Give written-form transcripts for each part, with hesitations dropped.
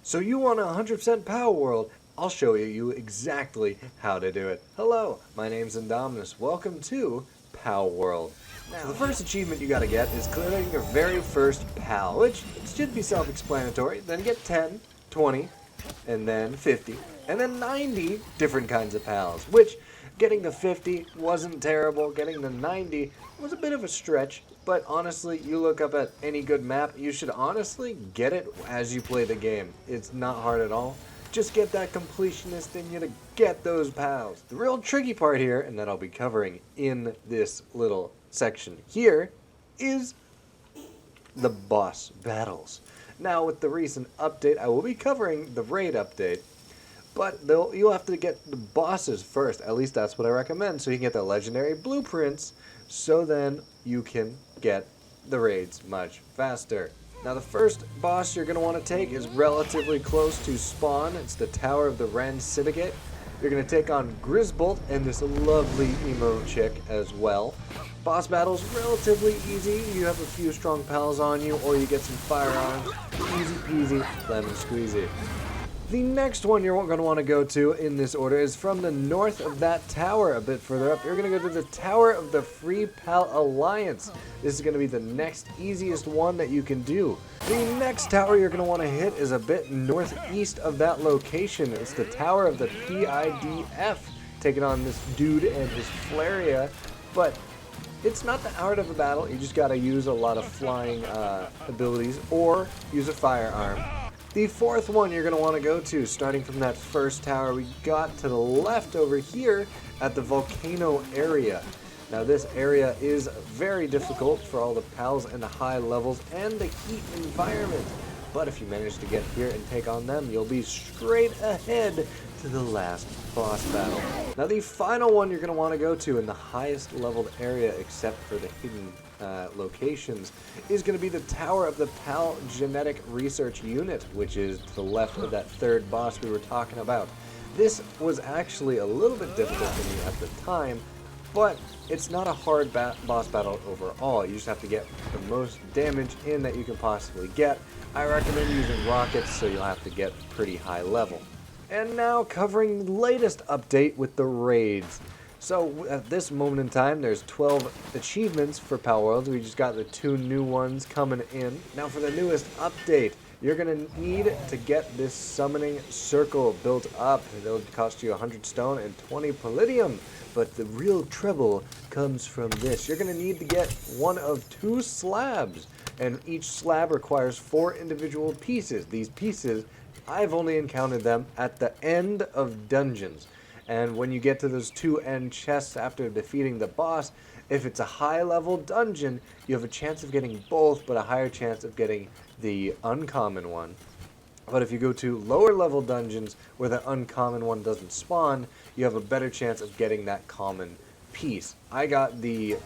So you want a 100% Palworld? I'll show you exactly how to do it. Hello, my name's Indominus. Welcome to Palworld. So the first achievement you gotta get is clearing your very first pal, which should be self-explanatory. Then get 10, 20, and then 50, and then 90 different kinds of pals, which getting to 50 wasn't terrible. Getting to 90 was a bit of a stretch, but honestly, you look up at any good map, you should honestly get it as you play the game. It's not hard at all. Just get that completionist in you to get those pals. The real tricky part here, and that I'll be covering in this little section here, is the boss battles. Now, with the recent update, I will be covering the raid update, but you'll have to get the bosses first. At least that's what I recommend, so you can get the legendary blueprints, so then you can get the raids much faster. Now, the first boss you're going to want to take is relatively close to spawn. It's the Tower of the Ren Syndicate. You're going to take on Grisbolt and this lovely emo chick as well. Boss battle's relatively easy. You have a few strong pals on you, or you get some firearms. Easy peasy, lemon squeezy. The next one you're going to want to go to in this order is from the north of that tower, a bit further up. You're going to go to the Tower of the Free Pal Alliance. This is going to be the next easiest one that you can do. The next tower you're going to want to hit is a bit northeast of that location. It's the Tower of the PIDF, taking on this dude and his Flaria, but it's not the art of a battle. You just got to use a lot of flying abilities or use a firearm. The fourth one you're going to want to go to, starting from that first tower we got to the left over here at the volcano area. Now this area is very difficult for all the pals and the high levels and the heat environment. But if you manage to get here and take on them, you'll be straight ahead to the last boss battle. Now the final one you're going to want to go to in the highest leveled area, except for the hidden locations, is going to be the Tower of the Pal Genetic Research Unit, which is to the left of that third boss we were talking about. This was actually a little bit difficult for me at the time, but it's not a hard boss battle overall. You just have to get the most damage in that you can possibly get. I recommend using rockets, so you'll have to get pretty high level. And now covering the latest update with the raids. So at this moment in time, there's 12 achievements for Palworld. We just got the 2 new ones coming in. Now for the newest update, you're going to need to get this summoning circle built up. It'll cost you 100 stone and 20 palladium. But the real trouble comes from this. You're going to need to get one of 2 slabs. And each slab requires 4 individual pieces. These pieces, I've only encountered them at the end of dungeons. And when you get to those 2 end chests after defeating the boss, if it's a high level dungeon, you have a chance of getting both, but a higher chance of getting the uncommon one. But if you go to lower level dungeons where the uncommon one doesn't spawn, you have a better chance of getting that common piece. I got the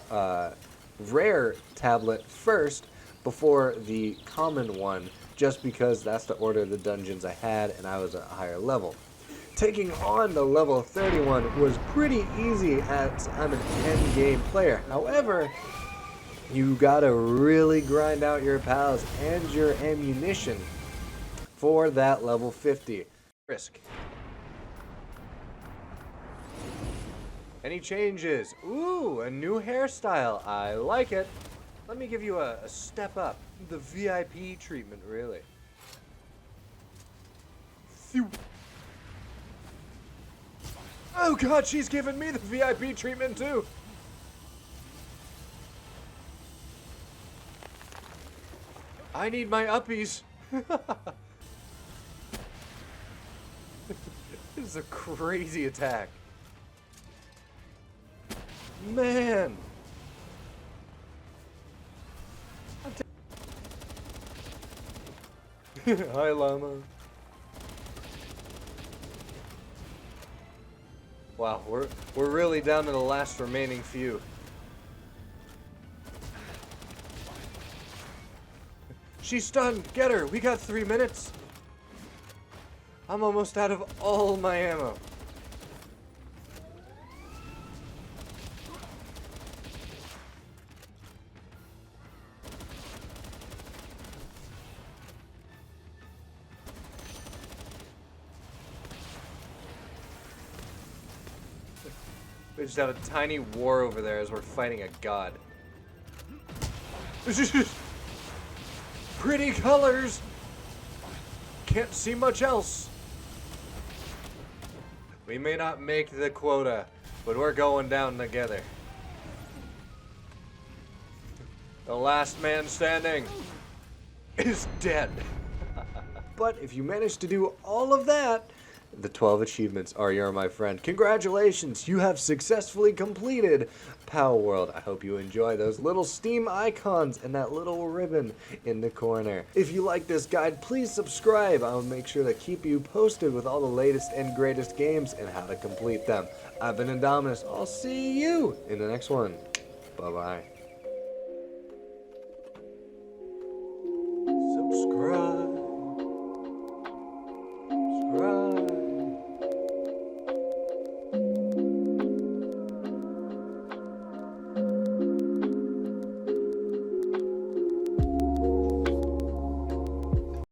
rare tablet first before the common one, just because that's the order of the dungeons I had and I was at a higher level. Taking on the level 31 was pretty easy as I'm an endgame player. However, you gotta really grind out your pals and your ammunition for that level 50. Risk. Any changes? Ooh, a new hairstyle. I like it. Let me give you a step up. The VIP treatment, really. Phew. Oh god, she's giving me the VIP treatment too! I need my uppies! This is a crazy attack. Man! Hi, llama. Wow, we're really down to the last remaining few. She's stunned! Get her! We got 3 minutes! I'm almost out of all my ammo. We just had a tiny war over there as we're fighting a god. Pretty colors! Can't see much else. We may not make the quota, but we're going down together. The last man standing is dead. But if you manage to do all of that, the 12 achievements are yours, my friend. Congratulations, you have successfully completed Palworld. I hope you enjoy those little Steam icons and that little ribbon in the corner. If you like this guide, please subscribe. I'll make sure to keep you posted with all the latest and greatest games and how to complete them. I've been Indominus. I'll see you in the next one. Bye-bye.